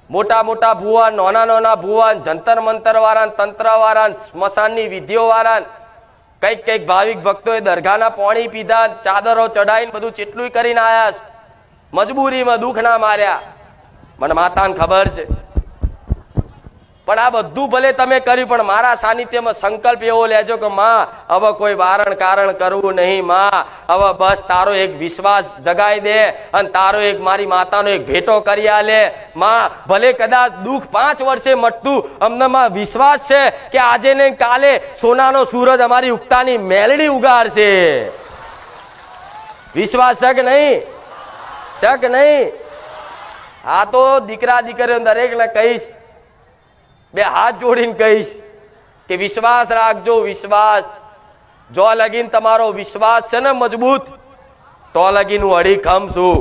મોટા મોટા ભુવન, નાના નાના ભુવન, જંતર મંતર વાળા, તંત્ર વાળા, સ્મશાનની વિધિઓ વાળા, કઈક કઈક ભાવિક ભક્તોએ દરગાહના પાણી પીધા, ચાદરો ચડાવીને બધું ચેટલું કરીને આયા. મજબૂરીમાં દુઃખ ના માર્યા, મને માતાને ખબર છે. પણ આ બધું ભલે તમે કર્યું, પણ મારા સાનિધ્યમાં સંકલ્પ એવો લેજો કે માં હવે કોઈ વારણ કારણ કરવું નહીં. માં હવે બસ તારો એક વિશ્વાસ જગાઈ દે અને તારો એક મારી માતાનો એક ભેટો કરી આલે. માં ભલે કદાચ દુઃખ 5 વર્ષે મટતું, અમને માં વિશ્વાસ છે કે આજે ને કાલે સોનાનો સૂરજ અમારી ઉગતાની મેલડી ઉગાડશે. વિશ્વાસ છે કે નહીં? છે કે નહીં? આ તો દીકરા દીકરીઓ દરેકને કહીશ, બે હાથ જોડીને કહીશ કે વિશ્વાસ રાખજો. વિશ્વાસ જો લગીન તમારો વિશ્વાસ છે ને મજબૂત, તો લગીન હું અડીખમ છું.